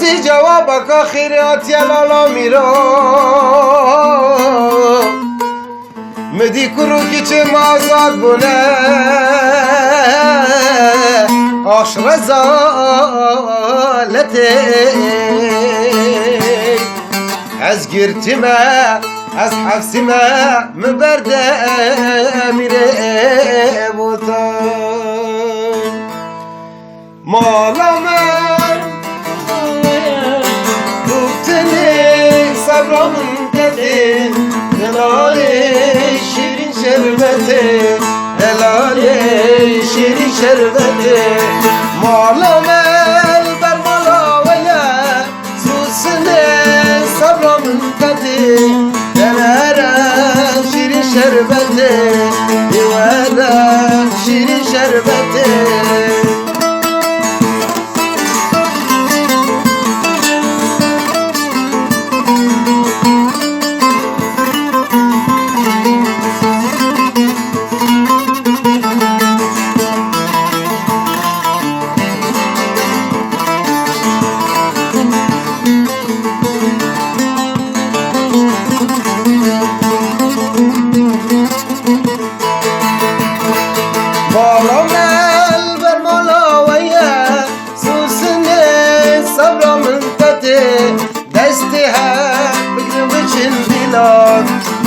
گفتی جوابك آخرات يا لالا میرا مدی کرو که چه مازاد بونه آش رزالته از گرتمه از حفظمه مبرده میره بوتا مالا من گفتنی صبرامın dedi helali şirin şerbeti helali şirin şerbeti mala mel ber mala vele susne sabramın dedi helala şirin şerbeti helala şirin şerbeti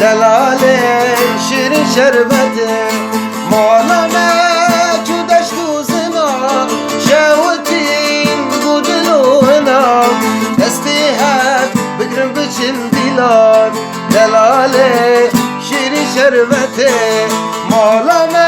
دلاله شیرین شربته مالا چو دشت و زنا شوتین گودلونا دستی هد بگرم بچین دیلان دلاله شیرین شربته مالا